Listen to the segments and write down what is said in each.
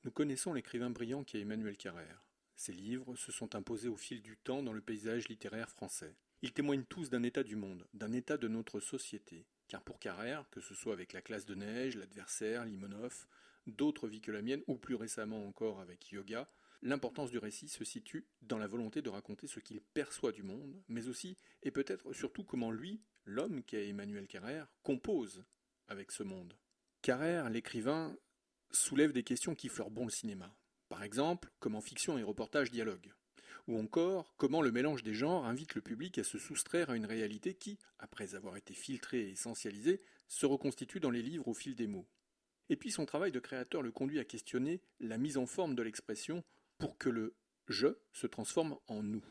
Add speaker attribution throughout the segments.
Speaker 1: Nous connaissons l'écrivain brillant qu'est Emmanuel Carrère. Ses livres se sont imposés au fil du temps dans le paysage littéraire français. Ils témoignent tous d'un état du monde, d'un état de notre société. Car pour Carrère, que ce soit avec La classe de neige, L'adversaire, Limonov, d'autres vies que la mienne, ou plus récemment encore avec Yoga, l'importance du récit se situe dans la volonté de raconter ce qu'il perçoit du monde, mais aussi, et peut-être surtout comment lui, l'homme qu'est Emmanuel Carrère, compose avec ce monde. Carrère, l'écrivain, soulève des questions qui fleurent bon le cinéma. Par exemple, comment fiction et reportage dialoguent. Ou encore, comment le mélange des genres invite le public à se soustraire à une réalité qui, après avoir été filtrée et essentialisée, se reconstitue dans les livres au fil des mots. Et puis son travail de créateur le conduit à questionner la mise en forme de l'expression pour que le je se transforme en nous.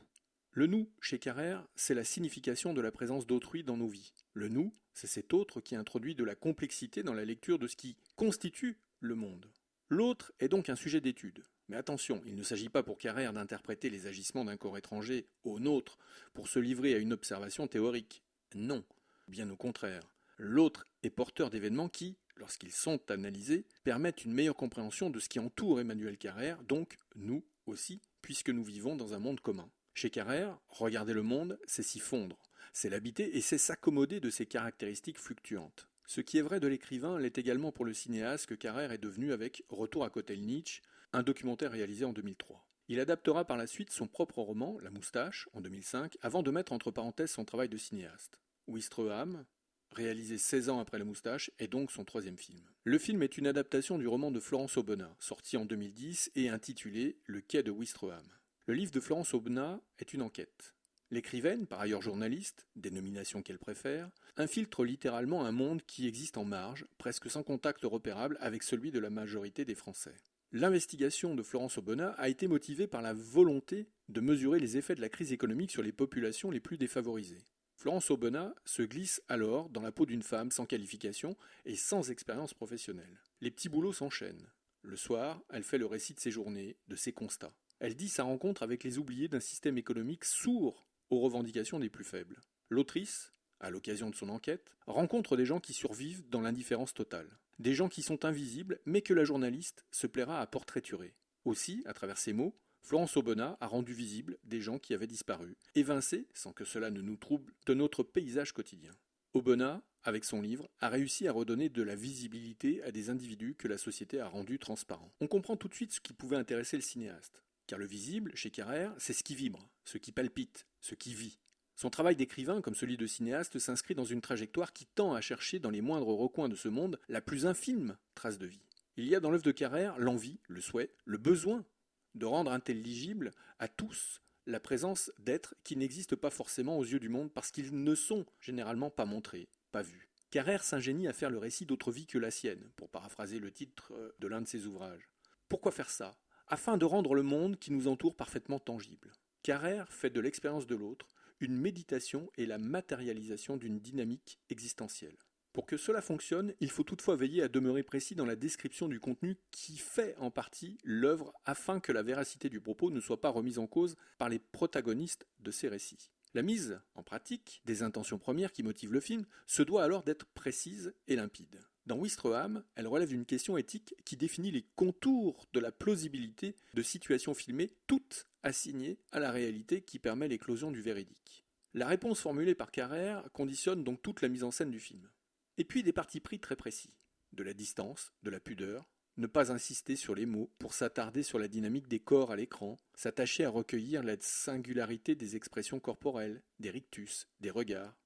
Speaker 1: Le nous, chez Carrère, c'est la signification de la présence d'autrui dans nos vies. Le nous, c'est cet autre qui introduit de la complexité dans la lecture de ce qui constitue le monde. L'autre est donc un sujet d'étude. Mais attention, il ne s'agit pas pour Carrère d'interpréter les agissements d'un corps étranger au nôtre pour se livrer à une observation théorique. Non, bien au contraire. L'autre est porteur d'événements qui, lorsqu'ils sont analysés, permettent une meilleure compréhension de ce qui entoure Emmanuel Carrère, donc nous aussi, puisque nous vivons dans un monde commun. Chez Carrère, regarder le monde, c'est s'y fondre, c'est l'habiter et c'est s'accommoder de ses caractéristiques fluctuantes. Ce qui est vrai de l'écrivain l'est également pour le cinéaste que Carrère est devenu avec Retour à Kotelnitch, un documentaire réalisé en 2003. Il adaptera par la suite son propre roman, La Moustache, en 2005, avant de mettre entre parenthèses son travail de cinéaste. Ouistreham, réalisé 16 ans après La Moustache, est donc son troisième film. Le film est une adaptation du roman de Florence Aubenas, sorti en 2010 et intitulé Le quai de Ouistreham. Le livre de Florence Aubenas est une enquête. L'écrivaine, par ailleurs journaliste, dénomination qu'elle préfère, infiltre littéralement un monde qui existe en marge, presque sans contact repérable avec celui de la majorité des Français. L'investigation de Florence Aubenas a été motivée par la volonté de mesurer les effets de la crise économique sur les populations les plus défavorisées. Florence Aubenas se glisse alors dans la peau d'une femme sans qualification et sans expérience professionnelle. Les petits boulots s'enchaînent. Le soir, elle fait le récit de ses journées, de ses constats. Elle dit sa rencontre avec les oubliés d'un système économique sourd aux revendications des plus faibles. L'autrice, à l'occasion de son enquête, rencontre des gens qui survivent dans l'indifférence totale. Des gens qui sont invisibles, mais que la journaliste se plaira à portraiturer. Aussi, à travers ces mots, Florence Aubenas a rendu visibles des gens qui avaient disparu, évincés, sans que cela ne nous trouble, de notre paysage quotidien. Aubenas, avec son livre, a réussi à redonner de la visibilité à des individus que la société a rendus transparents. On comprend tout de suite ce qui pouvait intéresser le cinéaste. Car le visible, chez Carrère, c'est ce qui vibre, ce qui palpite, ce qui vit. Son travail d'écrivain, comme celui de cinéaste, s'inscrit dans une trajectoire qui tend à chercher dans les moindres recoins de ce monde la plus infime trace de vie. Il y a dans l'œuvre de Carrère l'envie, le souhait, le besoin de rendre intelligible à tous la présence d'êtres qui n'existent pas forcément aux yeux du monde parce qu'ils ne sont généralement pas montrés, pas vus. Carrère s'ingénie à faire le récit d'autres vies que la sienne, pour paraphraser le titre de l'un de ses ouvrages. Pourquoi faire ça ? Afin de rendre le monde qui nous entoure parfaitement tangible. Carrère fait de l'expérience de l'autre une méditation et la matérialisation d'une dynamique existentielle. Pour que cela fonctionne, il faut toutefois veiller à demeurer précis dans la description du contenu qui fait en partie l'œuvre afin que la véracité du propos ne soit pas remise en cause par les protagonistes de ces récits. La mise en pratique des intentions premières qui motivent le film se doit alors d'être précise et limpide. Dans Ouistreham, elle relève d'une question éthique qui définit les contours de la plausibilité de situations filmées, toutes assignées à la réalité qui permet l'éclosion du véridique. La réponse formulée par Carrère conditionne donc toute la mise en scène du film. Et puis des partis pris très précis. De la distance, de la pudeur, ne pas insister sur les mots pour s'attarder sur la dynamique des corps à l'écran, s'attacher à recueillir la singularité des expressions corporelles, des rictus, des regards,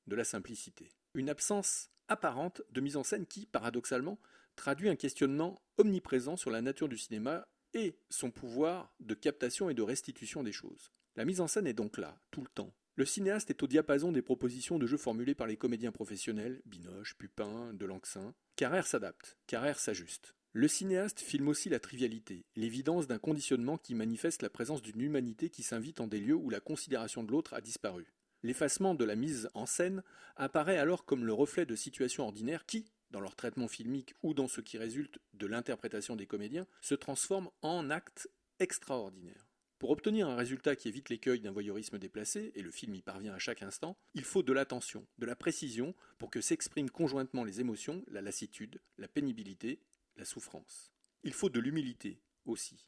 Speaker 1: de la simplicité. Une absence apparente de mise en scène qui, paradoxalement, traduit un questionnement omniprésent sur la nature du cinéma et son pouvoir de captation et de restitution des choses. La mise en scène est donc là, tout le temps. Le cinéaste est au diapason des propositions de jeu formulées par les comédiens professionnels, Binoche, Pupin, Delancsin. Carrère s'adapte, Carrère s'ajuste. Le cinéaste filme aussi la trivialité, l'évidence d'un conditionnement qui manifeste la présence d'une humanité qui s'invite en des lieux où la considération de l'autre a disparu. L'effacement de la mise en scène apparaît alors comme le reflet de situations ordinaires qui, dans leur traitement filmique ou dans ce qui résulte de l'interprétation des comédiens, se transforment en actes extraordinaires. Pour obtenir un résultat qui évite l'écueil d'un voyeurisme déplacé, et le film y parvient à chaque instant, il faut de l'attention, de la précision pour que s'expriment conjointement les émotions, la lassitude, la pénibilité, la souffrance. Il faut de l'humilité aussi.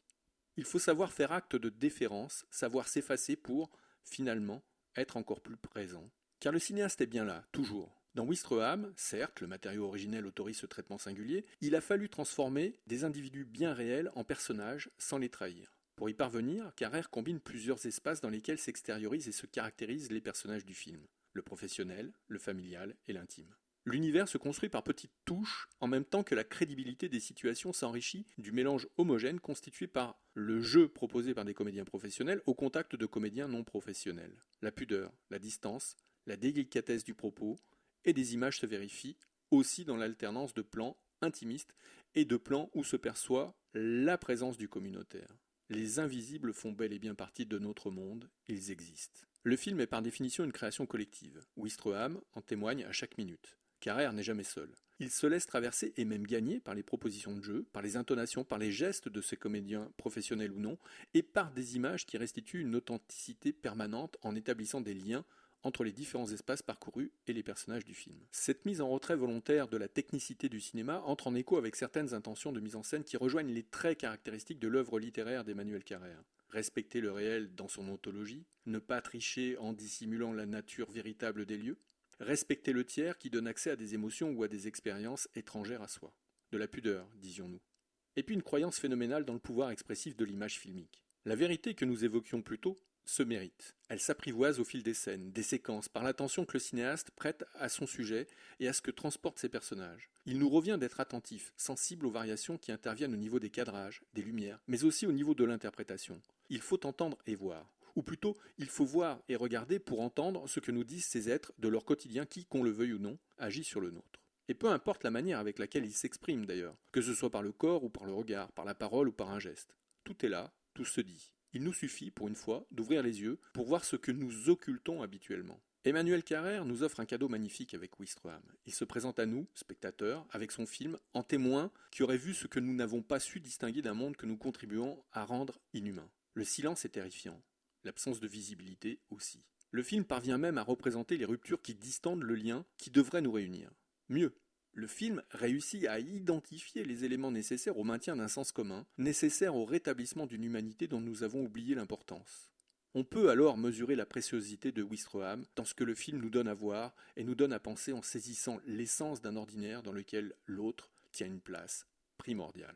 Speaker 1: Il faut savoir faire acte de déférence, savoir s'effacer pour, finalement, être encore plus présent. Car le cinéaste est bien là, toujours. Dans Ouistreham, certes, le matériau originel autorise ce traitement singulier, il a fallu transformer des individus bien réels en personnages sans les trahir. Pour y parvenir, Carrère combine plusieurs espaces dans lesquels s'extériorisent et se caractérisent les personnages du film. Le professionnel, le familial et l'intime. L'univers se construit par petites touches, en même temps que la crédibilité des situations s'enrichit du mélange homogène constitué par le jeu proposé par des comédiens professionnels au contact de comédiens non professionnels. La pudeur, la distance, la délicatesse du propos et des images se vérifient aussi dans l'alternance de plans intimistes et de plans où se perçoit la présence du communautaire. Les invisibles font bel et bien partie de notre monde, ils existent. Le film est par définition une création collective. Ouistreham en témoigne à chaque minute. Carrère n'est jamais seul. Il se laisse traverser et même gagner par les propositions de jeu, par les intonations, par les gestes de ses comédiens professionnels ou non, et par des images qui restituent une authenticité permanente en établissant des liens entre les différents espaces parcourus et les personnages du film. Cette mise en retrait volontaire de la technicité du cinéma entre en écho avec certaines intentions de mise en scène qui rejoignent les traits caractéristiques de l'œuvre littéraire d'Emmanuel Carrère. Respecter le réel dans son ontologie, ne pas tricher en dissimulant la nature véritable des lieux, respecter le tiers qui donne accès à des émotions ou à des expériences étrangères à soi. De la pudeur, disions-nous. Et puis une croyance phénoménale dans le pouvoir expressif de l'image filmique. La vérité que nous évoquions plus tôt se mérite. Elle s'apprivoise au fil des scènes, des séquences, par l'attention que le cinéaste prête à son sujet et à ce que transportent ses personnages. Il nous revient d'être attentifs, sensibles aux variations qui interviennent au niveau des cadrages, des lumières, mais aussi au niveau de l'interprétation. Il faut entendre et voir. Ou plutôt, il faut voir et regarder pour entendre ce que nous disent ces êtres de leur quotidien qui, qu'on le veuille ou non, agit sur le nôtre. Et peu importe la manière avec laquelle ils s'expriment d'ailleurs, que ce soit par le corps ou par le regard, par la parole ou par un geste. Tout est là, tout se dit. Il nous suffit, pour une fois, d'ouvrir les yeux pour voir ce que nous occultons habituellement. Emmanuel Carrère nous offre un cadeau magnifique avec Ouistreham. Il se présente à nous, spectateurs, avec son film, en témoin qui aurait vu ce que nous n'avons pas su distinguer d'un monde que nous contribuons à rendre inhumain. Le silence est terrifiant. L'absence de visibilité aussi. Le film parvient même à représenter les ruptures qui distendent le lien qui devrait nous réunir. Mieux, le film réussit à identifier les éléments nécessaires au maintien d'un sens commun, nécessaires au rétablissement d'une humanité dont nous avons oublié l'importance. On peut alors mesurer la préciosité de Ouistreham dans ce que le film nous donne à voir et nous donne à penser en saisissant l'essence d'un ordinaire dans lequel l'autre tient une place primordiale.